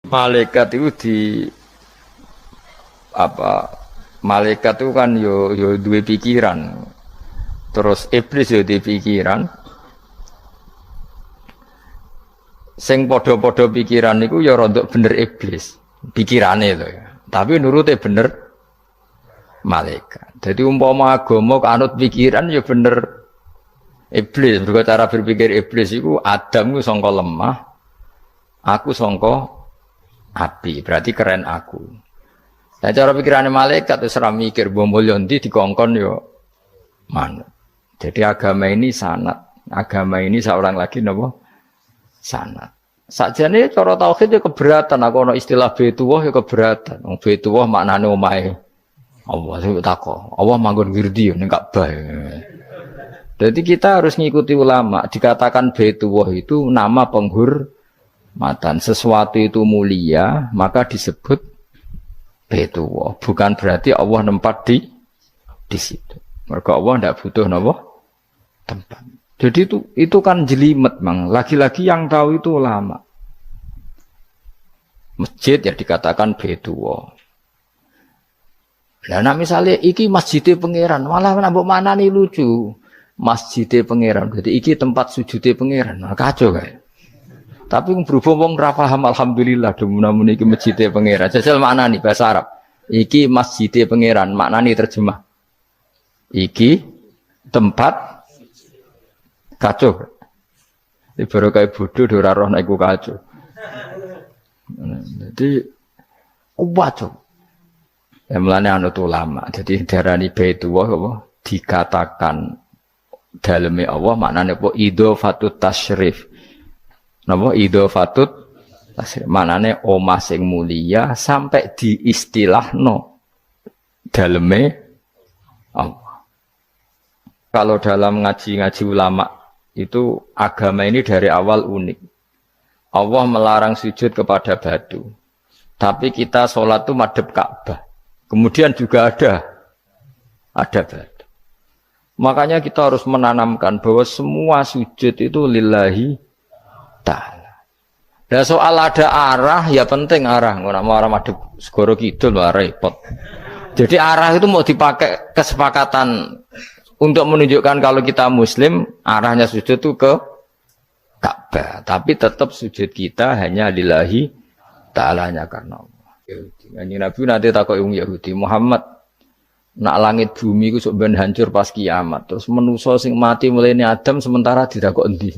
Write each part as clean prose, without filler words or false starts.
Malaikat itu di apa? Malaikat itu kan yo duwe pikiran. Terus iblis yo duwe pikiran. Sing padha-padha pikiran niku ya rada bener iblis. Pikirane lho ya. Tapi nurute bener malaikat. Jadi umpama agama kanut pikiran ya bener iblis. Mergo cara berpikir iblis iku Adam ku sangka lemah, aku sangka api. Berarti keren aku. Nah cara pikirane malaikat wis ora mikir mbok mulya ndi dikongkon ya manut. Jadi agama ini sanad. Agama ini seorang lagi napa? Sanad. Sakjane cara tauhid ya keberatan, aku ana istilah Baitullah ya keberatan. Wong Baitullah maknane omahe Allah sing takok. Allah manggon wirdi ning Ka'bah. Jadi kita harus ngikuti ulama. Dikatakan Baitullah itu nama penghormatan. Sesuatu itu mulia, maka disebut Baitullah. Bukan berarti Allah nempat di situ. Mergo Allah ndak butuh napa? Tempat. Jadi itu kan jelimet, Mang. Lagi-lagi yang tahu itu ulama. Masjid ya dikatakan Baitullah. Lah nek misale iki masjidé pangeran, malah nambah manani lucu. Masjidé pangeran. Jadi iki tempat sujudé pangeran. Nah, kacau kae. Tapi berhubung wong ra paham alhamdulillah demun iki masjidé pangeran. Jajal maknani bahasa Arab. Iki masjidé pangeran, maknani terjemah. Iki tempat kacau. Baru kayak bodoh ora roh nek iku kacau. Jadi kacau. Ya mulane anut ulama. Jadi darani Baitullah apa dikatakan daleme Allah maknane apa idhofatut tasyrif. Napa idhofatut tasyrif maknane omah sing mulia sampai diistilahno daleme Allah. Kalau dalam ngaji-ngaji ulama itu agama ini dari awal unik. Allah melarang sujud kepada batu. Tapi kita sholat itu madhep Ka'bah. Kemudian juga ada batu. Makanya kita harus menanamkan bahwa semua sujud itu lillahi ta'ala. Dan soal ada arah, ya penting arah. Nggak mau arah madhep segoro kidul, repot. Jadi arah itu mau dipakai kesepakatan untuk menunjukkan kalau kita muslim, arahnya sujud itu ke Ka'bah. Tapi tetap sujud kita hanya lillahi ta'alanya karena Allah. Kanjeng Nabi nanti takut orang Yahudi, Muhammad nak langit bumi itu sok ben hancur pas kiamat. Terus manusa sing mati mulai Adam sementara ditakok endi.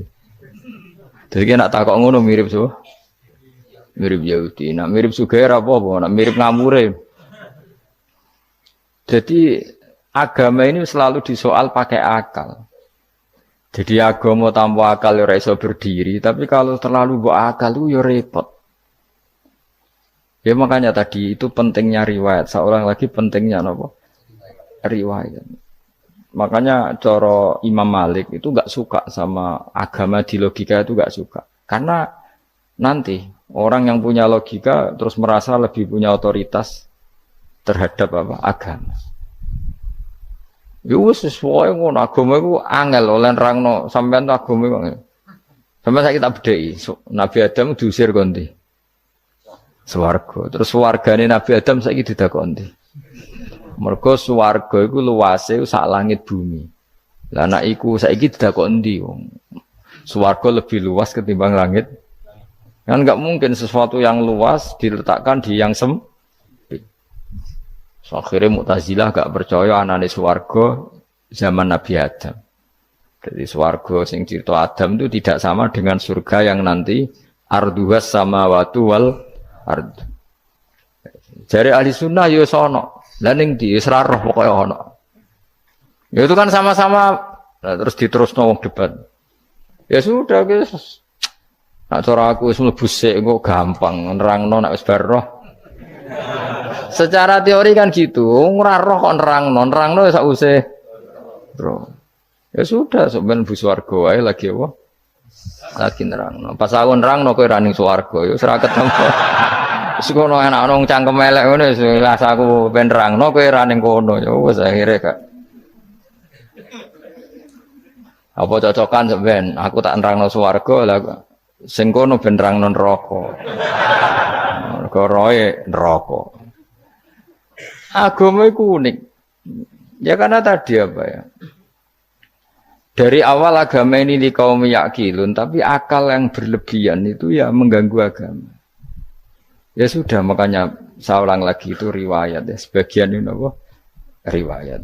Jadi nak takok ngono mirip so. Mirip Yahudi. Nak mirip Sugair apa? Nak mirip ngamure. Jadi agama ini selalu disoal pakai akal. Jadi agama tanpa akal ya iso berdiri, tapi kalau terlalu bawa akal itu ya repot. Ya makanya tadi itu pentingnya riwayat. Seorang lagi pentingnya apa? Riwayat. Makanya cara Imam Malik itu enggak suka sama agama di logika itu enggak suka. Karena nanti orang yang punya logika terus merasa lebih punya otoritas terhadap apa? Agama. Yo wis sesuai ngono agama iku angel oleh nerangno sampean agama iku. Sampeyan saiki tak bedheki. Nabi Adam diusir kondi. Swarga. Terus swargane Nabi Adam saiki didakoni. Mergo swarga iku luase sak langit bumi. Lah nek iku saiki didakoni ndi wong. Swarga lebih luas ketimbang langit. Kan enggak mungkin sesuatu yang luas diletakkan di yang sempit. So, akhirnya Mu'tazilah gak percaya anane swarga zaman Nabi Adam. Jadi swarga sing cerita Adam itu tidak sama dengan surga yang nanti arduhas samawati wal ard. Jare ahli sunnah ya sono. Lah ning ndi wis ra roh pokoke ono. Ya itu kan sama-sama terus diterusno wong debat. Ya sudah guys. Nak cara aku wis mlebu sik kok gampang nerangno nek wis bar roh. Secara teori kan gitu, ora roh kok nerangno sak usih. Bro. Ya sudah, sampeyan bu swarga wae lagi apa? Lagi nerangno. Pas aku nerangno kowe ra ning swarga, ya ora ketemu. Wis kono enak nang cangkem elek ngono wis aku ben nerangno kowe ra ning kono, ya wis akhire gak. Apa cocokan sampeyan? Aku tak nerangno swarga lah sing kono ben nerangno neraka. mergo roe neraka. Agama itu unik. Ya karena tadi apa ya? Dari awal agama ini di kaum yakilun, tapi akal yang berlebihan itu ya mengganggu agama. Ya sudah, makanya saya ulang lagi itu riwayat ya. Sebagian ini apa? Riwayat.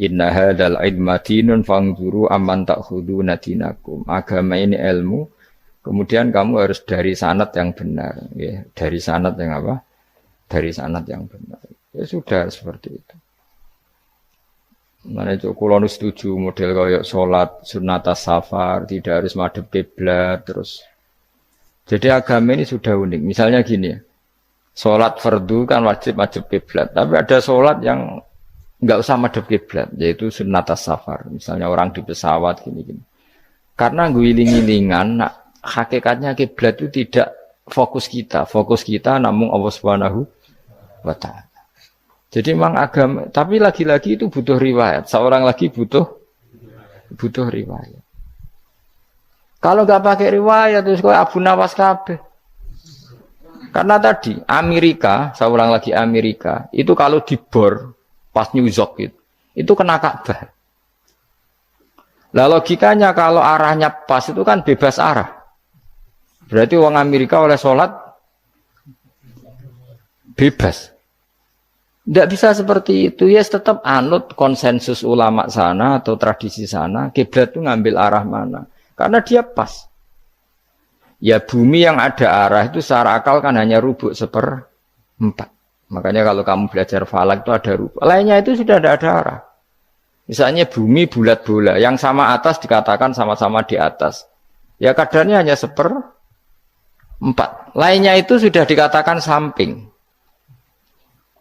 Inna hadzal ilma dinun fangzuru amman ta'khuduna dinakum. Agama ini ilmu, kemudian kamu harus dari sanad yang benar, ya. Dari sanad yang apa? Dari sanad yang benar. Ya sudah seperti itu. Mana itu kalau setuju model kayak sholat sunat safar tidak harus madhep kiblat terus. Jadi agama ini sudah unik. Misalnya gini ya, sholat fardu kan wajib kiblat, tapi ada sholat yang nggak usah madhep kiblat, yaitu sunat safar. Misalnya orang di pesawat gini-gini. Karena guling-gilingan, hakikatnya kiblat itu tidak fokus kita namun Allah Subhanahu wa Ta'ala. Jadi memang agama, tapi lagi-lagi itu butuh riwayat. Seorang lagi butuh riwayat. Kalau nggak pakai riwayat, terus kau Abu Nawas kabeh. Karena tadi Amerika, seorang lagi Amerika, itu kalau dibor pas New York itu kena Ka'bah. Lah logikanya kalau arahnya pas itu kan bebas arah. Berarti orang Amerika oleh sholat bebas. Tidak bisa seperti itu, ya tetap anut konsensus ulama sana atau tradisi sana, kiblat itu ngambil arah mana, karena dia pas. Ya bumi yang ada arah itu secara akal kan hanya rubuk 1/4. Makanya kalau kamu belajar falak itu ada rubuk, lainnya itu sudah tidak ada arah. Misalnya bumi bulat bola, yang sama atas dikatakan sama-sama di atas, ya kadarnya hanya 1/4. Lainnya itu sudah dikatakan samping.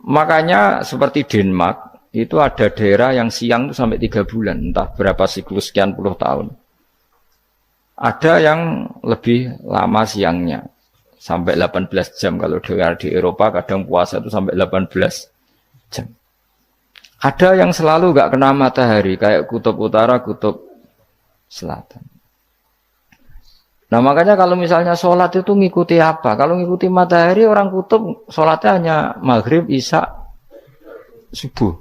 Makanya seperti Denmark, itu ada daerah yang siang itu sampai 3 bulan, entah berapa siklus sekian puluh tahun. Ada yang lebih lama siangnya, sampai 18 jam. Kalau di Eropa kadang puasa itu sampai 18 jam. Ada yang selalu nggak kena matahari, kayak kutub utara, kutub selatan. Nah makanya kalau misalnya sholat itu ngikuti apa? Kalau ngikuti matahari, orang kutub sholatnya hanya maghrib, isya, subuh.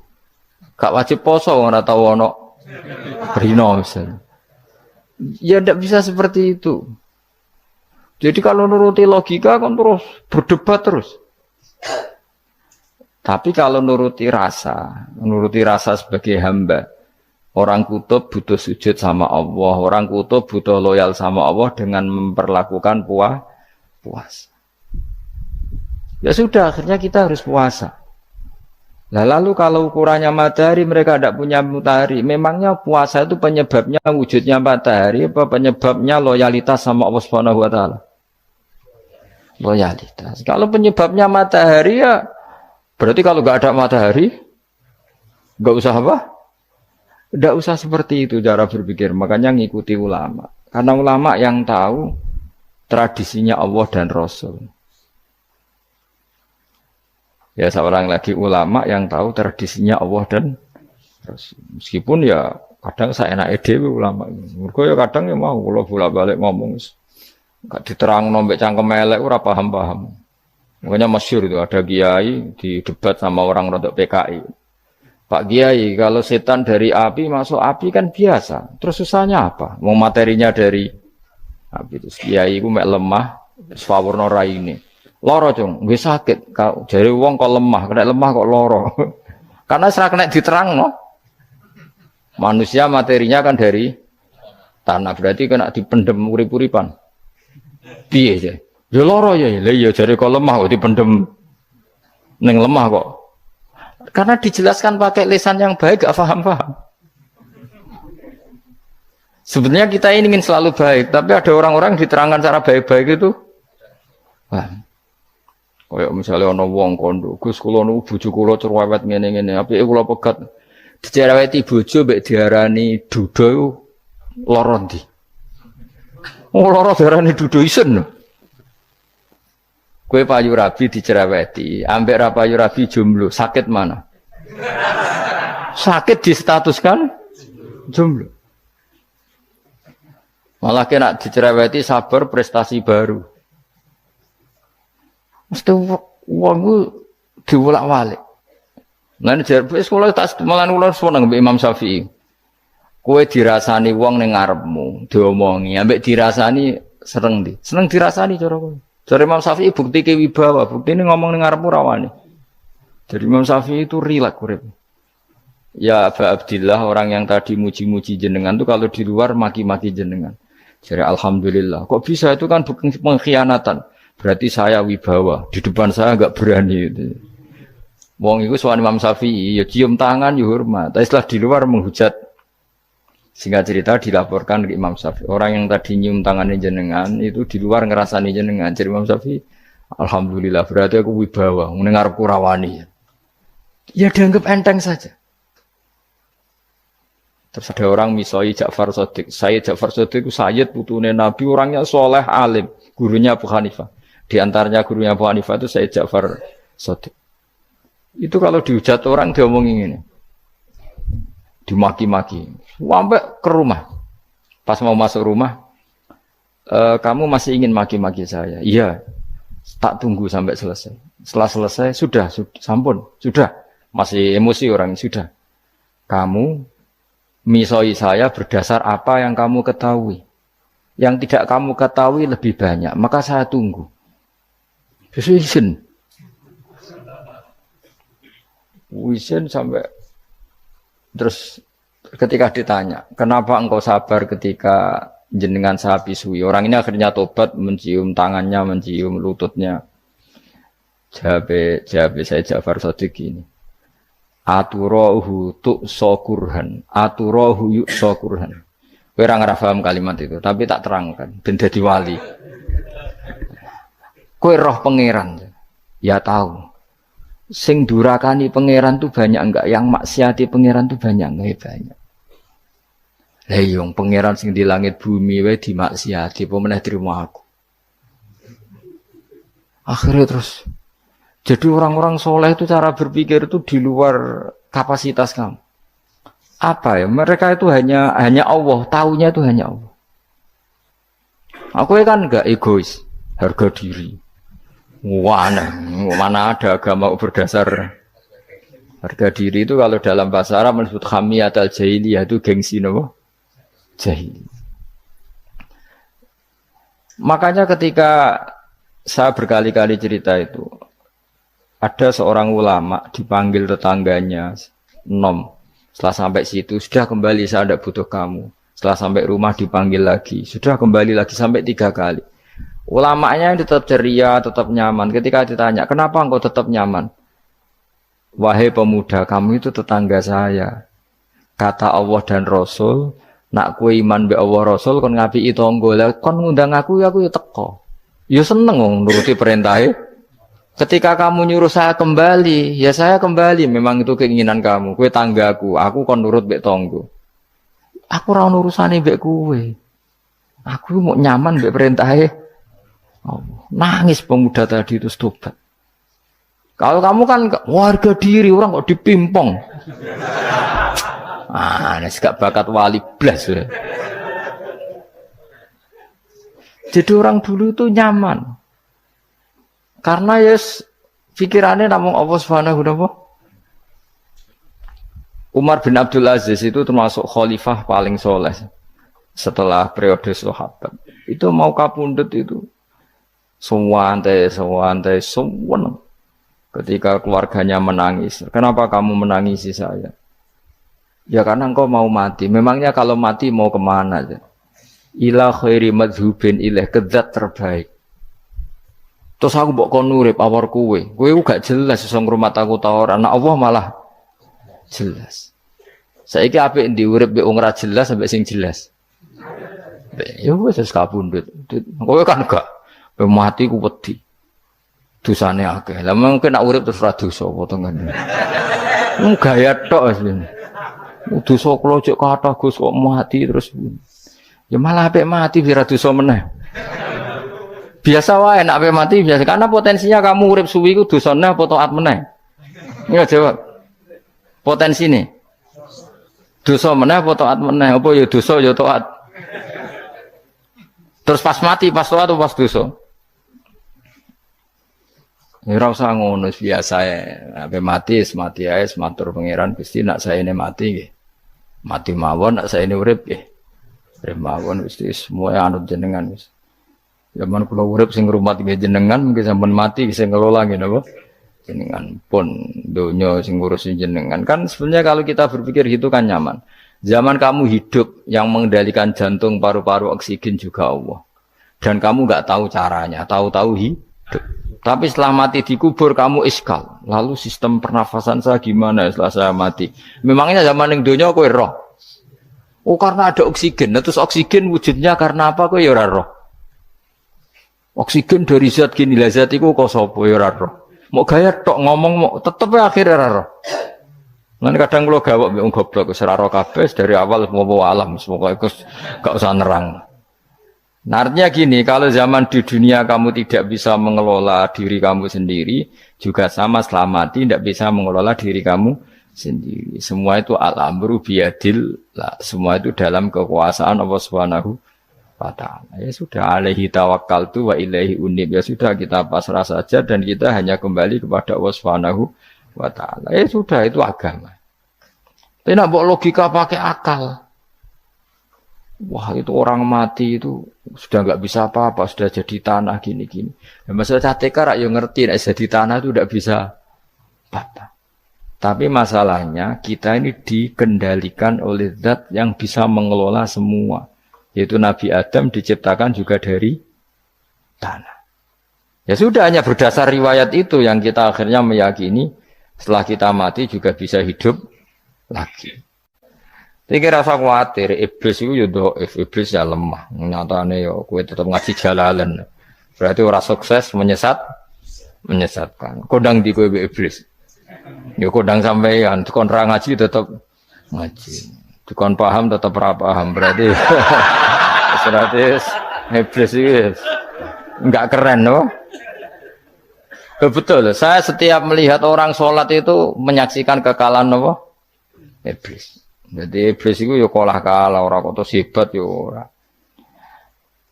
Gak wajib poso, nggak tahu ono rino misalnya. Ya tidak bisa seperti itu. Jadi kalau nuruti logika kan terus berdebat terus. Tapi kalau nuruti rasa sebagai hamba. Orang kutub butuh sujud sama Allah, orang kutub butuh loyal sama Allah dengan memperlakukan puasa. Ya sudah, akhirnya kita harus puasa. Nah, lalu kalau ukurannya matahari, mereka tidak punya matahari. Memangnya puasa itu penyebabnya wujudnya matahari, apa penyebabnya loyalitas sama Allah Subhanahu wa Ta'ala? Loyalitas. Kalau penyebabnya matahari ya, berarti kalau nggak ada matahari, nggak usah apa? Tidak usah seperti itu cara berpikir, makanya ngikuti ulama. Karena ulama yang tahu tradisinya Allah dan Rasul. Ya seorang lagi ulama yang tahu tradisinya Allah dan Rasul. Meskipun ya kadang saya enak dewe ulama. Mergo ya kadang ya mau kalau bolak-balik ngomong gak diterang nombek cangkem elek ora paham-paham. Makanya masyhur itu ada kiai di debat sama orang rodok PKI. Pak Kiai, kalau setan dari api masuk api kan biasa. Terus susahnya apa? Mau materinya dari api. Terus Kiai itu mek lemah, sawurna raine. Loro cung, nggih sakit. Jare wong kok lemah, kena lemah kok loro. Karena serak kena diterangno. Manusia materinya kan dari tanah, berarti kena dipendem urip-uripan. Piye ya? Ya loro ya, lha ya jare kok lemah kok dipendem ning lemah kok. Karena dijelaskan pakai lisan yang baik, gak paham-paham. Sebenarnya kita ini ingin selalu baik, tapi ada orang-orang diterangkan cara baik-baik itu. Wah, kayak misalnya ono wong kondo, Gus kula nu bojo kula cerewet ngene-ngene, apike kula pegat dicereweti bojo mbek diarani duda lara ndi? Oh lara diarani duda isen. Kue payu rabi dicereweti, ambek ra payu rabi jomblo, sakit mana? Sakit distatuskan jomblo. Malah kena dicereweti sabar prestasi baru. Mesti Wong ku diwolak-walik. Lah nek jar wis kula tak malan kula seneng mbek Imam Syafi'i. Kowe dirasani wong ning ngarepmu, diomongi, ambek dirasani seneng ndi? Seneng dirasani cara kowe. Jare Imam Syafi'i bukti ke wibawa, buktine ngomong ning ngarepmu rawani. Jadi Imam Syafi'i itu rileks urip. Ya Aba Abdillah, orang yang tadi muji-muji jenengan itu kalau di luar maki-maki jenengan. Jadi alhamdulillah. Kok bisa itu kan bukan pengkhianatan. Berarti saya wibawa, di depan saya enggak berani itu. Wong iku sowan Imam Syafi'i ya cium tangan ya hormat. Tapi setelah di luar menghujat. Singkat cerita dilaporkan ke Imam Syafi'i. Orang yang tadi nyium tangannya jenengan itu di luar ngerasani jenengan. Jadi Imam Syafi'i, alhamdulillah berarti aku wibawa, mendengarku rawani. Ya dianggap enteng saja. Terus ada orang misoi Ja'far Shadiq. Sayyid Ja'far Shadiq itu Sayyid putune Nabi, orangnya soleh alim, gurunya Abu Hanifah. Di antaranya gurunya Abu Hanifah itu Sayyid Ja'far Shadiq. Itu kalau dihujat orang diomongin ini. Dimaki-maki, sampai ke rumah. Pas mau masuk rumah, kamu masih ingin maki-maki saya? Iya, tak tunggu sampai selesai. Setelah selesai, sudah, sampun, sudah. Masih emosi orang, sudah. Kamu misoi saya berdasar apa yang kamu ketahui. Yang tidak kamu ketahui lebih banyak, maka saya tunggu. Izin sampai. Terus ketika ditanya, kenapa engkau sabar ketika jenengan saya pisui? Orang ini akhirnya tobat, mencium tangannya, mencium lututnya. Jawab saya Ja'far Shadiq ini. Aturahu tu'sokurhan, aturahu yu'sokurhan. Kowe ora ngrafaham kalimat itu, tapi tak terangkan ben dadi wali. Kowe roh pangeran. Ya tahu. Sing durakani pangeran tuh banyak enggak, yang maksiati pangeran tuh banyak enggak? Banyak. Lah yung pangeran sing di langit bumi wae dimaksiati, apa meneh terima aku. Akhirnya terus jadi orang-orang soleh itu cara berpikir itu di luar kapasitas kamu. Apa ya? Mereka itu hanya Allah, taunya itu hanya Allah. Aku kan enggak egois, harga diri. Mana ada agama berdasar harga diri itu kalau dalam bahasa Arab disebut hamiyat al-jahiliyah itu gengsi nopo jahili. Makanya ketika saya berkali-kali cerita itu, ada seorang ulama dipanggil tetangganya, setelah sampai situ sudah kembali, saya tidak butuh kamu. Setelah sampai rumah dipanggil lagi, sudah kembali lagi sampai 3 kali. Ulamanya tetap ceria, tetap nyaman. Ketika ditanya, kenapa engkau tetap nyaman? Wahai pemuda, kamu itu tetangga saya. Kata Allah dan Rasul, nak kue iman be Allah Rasul, kon ngapii tonggo, kon ngundang aku ya teko. Ya seneng nuruti perintahnya. Ketika kamu nyuruh saya kembali, ya saya kembali. Memang itu keinginan kamu. Kue tanggaku, aku kon nurut be tonggo. Aku ra urusane be kue. Aku mau nyaman be perintahnya. Oh, nangis pemuda tadi itu tobat. Kalau kamu kan warga diri, orang kok dipimpong. Nes gak bakat wali blas ya. Jadi orang dulu itu nyaman. Karena yes pikirannya namung Allah Subhanahu wa ta'ala. Umar bin Abdul Aziz itu termasuk khalifah paling soleh setelah periode sahabat. Itu mau kapundhut itu Sewantai. Ketika keluarganya menangis, kenapa kamu menangisi saya? Ya karena engkau mau mati. Memangnya kalau mati mau kemana aja? Ila khairi madhubin ilaih, kedzat terbaik. Terus aku mbok kon urip awar kowe gak jelas iso ngrumat aku ta ora. Nah Allah malah jelas. Saiki apik ndi urip mbek wong ora jelas sampai sing jelas. Ya wis kapundhut. Kowe kan gak mati ku wedi. Dosane akeh. Lah mungkin nek urip terus ra dosa apa to ngene. Mung gaya tok asline. Dosa kula cek kathah Gus kok mati terus. Ya malah apik mati biar dosa meneh. Biasa wae nek apik mati biasa karena potensinya kamu urip suwi ku dosane apa taat meneh. Ya jawab. Potensine. Dosa meneh apa taat meneh? Apa ya dosa ya taat. Terus pas mati pas taat atau pas dosa? Ya ora usah ngono biasa ya. Ape mati ae matur pangeran Gusti nak saene mati nggih. Mati mawon nak saene urip nggih. Urip mawon Gusti semua anut jenengan wis. Zaman kula urip sing ngrumat nggih jenengan mungkin sampun mati sing ngelola nggih napa? Jenengan pun donya sing ngurusin jenengan. Kan sebenarnya kalau kita berpikir gitu kan nyaman. Zaman kamu hidup yang mengendalikan jantung, paru-paru, oksigen juga Allah. Dan kamu nggak tahu caranya, tahu-tahu hidup. Tapi setelah mati dikubur kamu iskal. Lalu sistem pernafasan saya gimana setelah saya mati? Memangnya zaman yang dunia kowe roh. Oh karena ada oksigen. Nah, terus oksigen wujudnya karena apa kowe ya ora roh? Oksigen dari zat gini lah zat iku kok sapa ya ora roh. Mau gaya tok ngomong mau tetep akhirnya ora roh. Lan kadang kula gawok mbek wong goblok wis ora roh kabeh dari awal mau alam semoga iku gak usah nerang. Nah, artinya gini, kalau zaman di dunia kamu tidak bisa mengelola diri kamu sendiri, juga sama setelah mati tidak bisa mengelola diri kamu sendiri. Semua itu al-amru biyadil, semua itu dalam kekuasaan Allah Subhanahu wa ta'ala. Ya sudah, alaihi tawakkaltu wa ilaihi unib. Ya sudah, kita pasrah saja dan kita hanya kembali kepada Allah Subhanahu wa ta'ala. Ya sudah, itu agama. Tidak bawa logika pakai akal. Wah itu orang mati itu sudah nggak bisa apa-apa, sudah jadi tanah gini-gini. Ya, masalah catekar yang ngerti, nah, jadi tanah itu tidak bisa apa. Tapi masalahnya kita ini dikendalikan oleh zat yang bisa mengelola semua. Yaitu Nabi Adam diciptakan juga dari tanah. Ya sudah hanya berdasar riwayat itu yang kita akhirnya meyakini setelah kita mati juga bisa hidup lagi. Iki rasa khawatir, iblis itu ya dhaif, iblis ya lemah. Nyatane ya kowe tetep ngaji jalalan. Berarti ora sukses menyesatkan. Kodang di kowe iblis. Ya kodang sampean, kon ra ngaji tetep ngaji. Kon paham tetep ora paham. Berarti iblis itu enggak keren loh. Betul, saya setiap melihat orang sholat itu menyaksikan kekalahan apa? Iblis. Jadi iblis itu ya kalah ora kok hebat ya ora.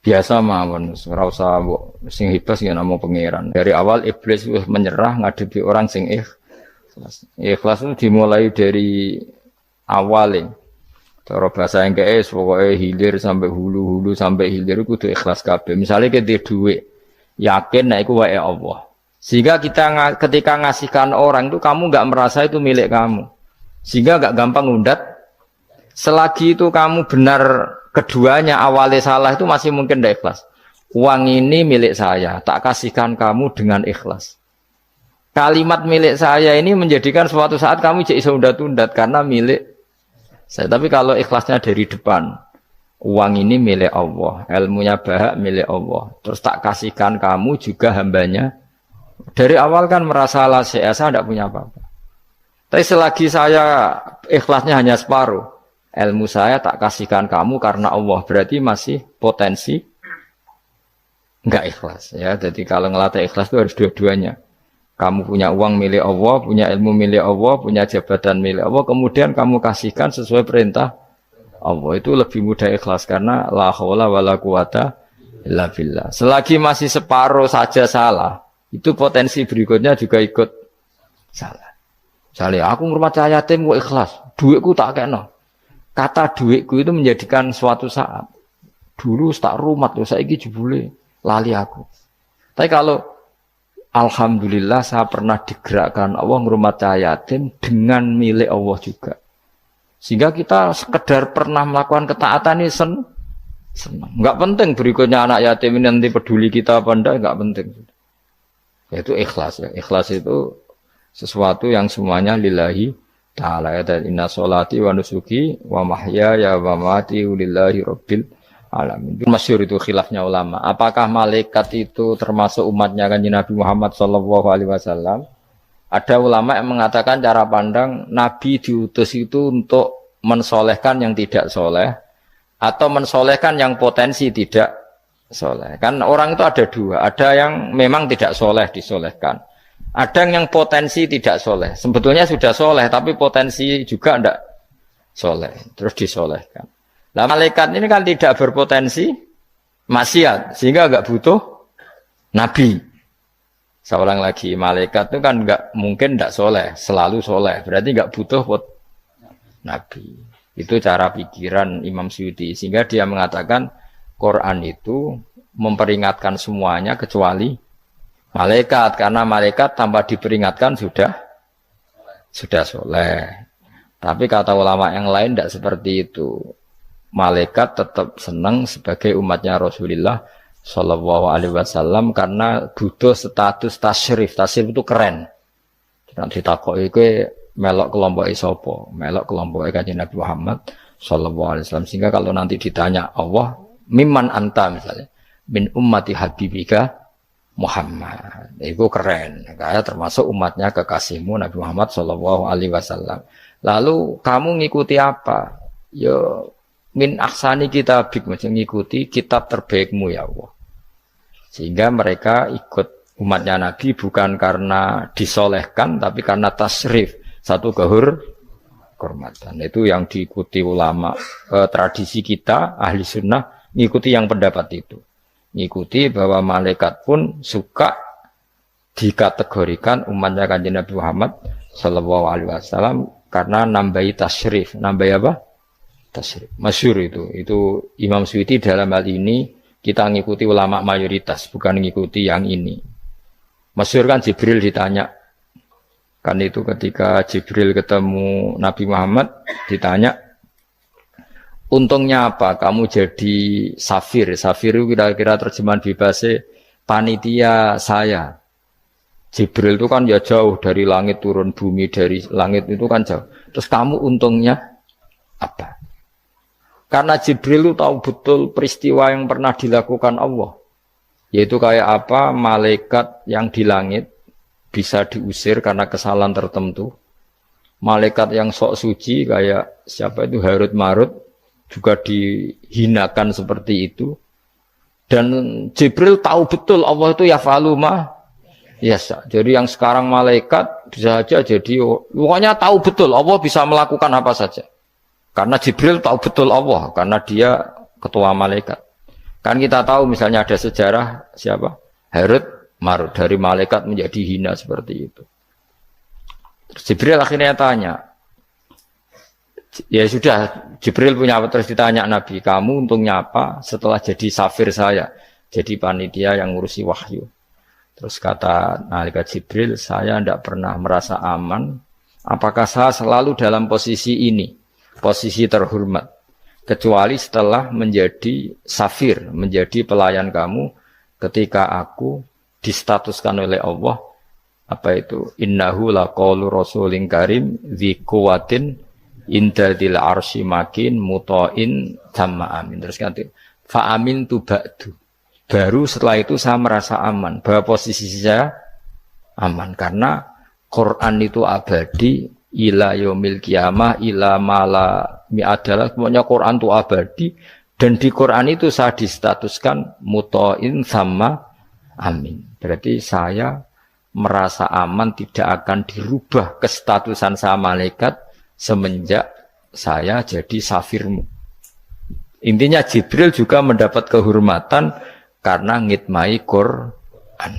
Biasa mawon, ora usah sing hebat ya namung pangeran. Dari awal iblis wis menyerah ngadepi orang sing ikhlas. Ikhlas itu dimulai dari awal. Cara bahasa Inggris pokoke hilir sampai hulu sampai hilir kudu ikhlas kabeh. Misale kita duit, yakin nek iku wae Allah. Sehingga kita ketika ngasihkan orang itu kamu enggak merasa itu milik kamu. Sehingga enggak gampang ngundat. Selagi itu kamu benar keduanya awalnya salah itu masih mungkin tidak ikhlas. Uang ini milik saya, tak kasihkan kamu dengan ikhlas. Kalimat milik saya ini menjadikan suatu saat kamu jadi undat-undat karena milik saya. Tapi kalau ikhlasnya dari depan, uang ini milik Allah, ilmunya bahak milik Allah. Terus tak kasihkan kamu juga hambanya. Dari awal kan merasa saya tidak punya apa-apa. Tapi selagi saya ikhlasnya hanya separuh. Ilmu saya tak kasihkan kamu karena Allah, berarti masih potensi enggak ikhlas ya. Jadi kalau ngelatih ikhlas itu harus dua-duanya. Kamu punya uang milik Allah, punya ilmu milik Allah, punya jabatan milik Allah, kemudian kamu kasihkan sesuai perintah Allah, itu lebih mudah ikhlas karena la haula wala quwata illa billah. Selagi masih separuh saja salah, itu potensi berikutnya juga ikut salah. Misalnya aku ngurmat yatim kok ikhlas, duitku tak kena. Kata duitku itu menjadikan suatu saat. Dulu tak rumat loh, saiki jebule lali aku. Tapi kalau alhamdulillah saya pernah digerakkan Allah ngrumat yatim dengan milik Allah juga. Sehingga kita sekedar pernah melakukan ketaatan ini senang. Enggak penting berikutnya anak yatim ini nanti peduli kita apa enggak, enggak penting. Yaitu ikhlas ya. Ikhlas itu sesuatu yang semuanya lillahi ta'ala ya, dan inna sholati wa nusuki wa mahyaya wa mamati lillahi rabbil alamin. Masyhur itu khilafnya ulama. Apakah malaikat itu termasuk umatnya Kanjeng Nabi Muhammad sallallahu alaihi wasallam? Ada ulama yang mengatakan cara pandang Nabi diutus itu untuk mensolehkan yang tidak soleh atau mensolehkan yang potensi tidak soleh. Kan orang itu ada dua, ada yang memang tidak soleh disolehkan. Ada yang potensi tidak soleh. Sebetulnya sudah soleh, tapi potensi juga tidak soleh. Terus disolehkan. Nah, malaikat ini kan tidak berpotensi maksiat, sehingga agak butuh nabi. Seorang lagi, malaikat itu kan nggak mungkin nggak soleh, selalu soleh. Berarti nggak butuh nabi. Itu cara pikiran Imam Suyuti. Sehingga dia mengatakan Quran itu memperingatkan semuanya kecuali malaikat. Karena malaikat tanpa diperingatkan sudah soleh. Tapi kata ulama yang lain tidak seperti itu. Malaikat tetap senang sebagai umatnya Rasulullah Shallallahu Alaihi Wasallam karena butuh status tasyrif. Tasyrif itu keren. Nanti ditakoki kowe melok kelompok isopo, melok kelompok Kanjeng Nabi Muhammad Shallallahu Alaihi Wasallam. Sehingga kalau nanti ditanya Allah, mimman anta misalnya, min ummati habibika Muhammad, itu keren. Kayak termasuk umatnya kekasihmu Nabi Muhammad Shallallahu Alaihi Wasallam. Lalu kamu ngikuti apa? Yo min ahsani kitabik, macam ngikuti kitab terbaikmu ya Allah. Sehingga mereka ikut umatnya Nabi bukan karena disolehkan, tapi karena tasrif, satu kehormatan. Itu yang diikuti ulama. Tradisi kita ahli sunnah ngikuti yang pendapat itu. Ngikuti bahwa malaikat pun suka dikategorikan umatnya Kanjeng Nabi Muhammad Sallallahu Alaihi Wasallam karena nambahi tasrif. Nambahi apa? Tasrif. Masyhur itu Imam Suyuti dalam hal ini kita ngikuti ulama mayoritas, bukan ngikuti yang ini. Masyhur kan Jibril ditanya, kan itu ketika Jibril ketemu Nabi Muhammad ditanya, untungnya apa kamu jadi safir? Safir itu kira-kira terjemahan bebasnya panitia saya. Jibril itu kan ya jauh dari langit turun bumi, dari langit itu kan jauh. Terus kamu untungnya apa? Karena Jibril itu tahu betul peristiwa yang pernah dilakukan Allah. Yaitu kayak apa malaikat yang di langit bisa diusir karena kesalahan tertentu. Malaikat yang sok suci kayak siapa itu Harut Marut juga dihinakan seperti itu. Dan Jibril tahu betul Allah itu yaf'alu ma yasha. Jadi yang sekarang malaikat bisa saja jadi pokoknya tahu betul Allah bisa melakukan apa saja. Karena Jibril tahu betul Allah, karena dia ketua malaikat. Kan kita tahu misalnya ada sejarah siapa? Harut Marut, dari malaikat menjadi hina seperti itu. Terus Jibril akhirnya tanya, ya sudah, Jibril punya apa? Terus ditanya Nabi, kamu untungnya apa setelah jadi safir saya, jadi panitia yang ngurusi wahyu. Terus kata malaikat Jibril, saya tidak pernah merasa aman, apakah saya selalu dalam posisi ini? Posisi terhormat, kecuali setelah menjadi safir, menjadi pelayan kamu ketika aku distatuskan oleh Allah apa itu innahu laqaulu rasulin karim dzi quwwatin indadil arsy makin muta'in tamma amin. Terus ganti fa amin tu ba'du, baru setelah itu saya merasa aman bahwa posisi saya aman karena Quran itu abadi ila yaumil qiyamah ila mala mi'adalah, pokoknya Quran itu abadi dan di Quran itu saya distatuskan muta'in sama amin. Berarti saya merasa aman tidak akan dirubah kestatusan saya malaikat semenjak saya jadi safirmu. Intinya Jibril juga mendapat kehormatan karena ngitmai Quran.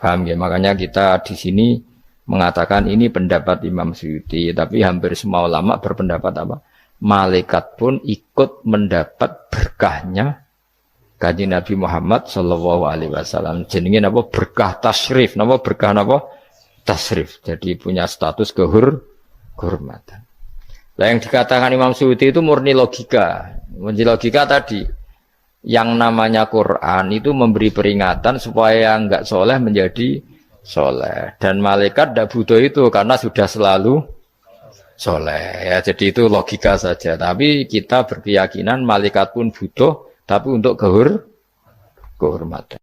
Paham ya? Makanya kita di sini mengatakan ini pendapat Imam Suyuti, tapi hampir semua ulama berpendapat apa? Malaikat pun ikut mendapat berkahnya Kanjeng Nabi Muhammad Shallallahu Alaihi Wasallam. Jenenge apa? Berkah tasrif, apa berkah apa? Tasrif. Jadi punya status kehormatan. Nah, yang dikatakan Imam Suyuti itu murni logika. Murni logika tadi, yang namanya Quran itu memberi peringatan supaya yang enggak soleh menjadi soleh, dan malaikat tidak butuh itu karena sudah selalu soleh ya. Jadi itu logika saja, tapi kita berkeyakinan malaikat pun butuh, tapi untuk kehormatan.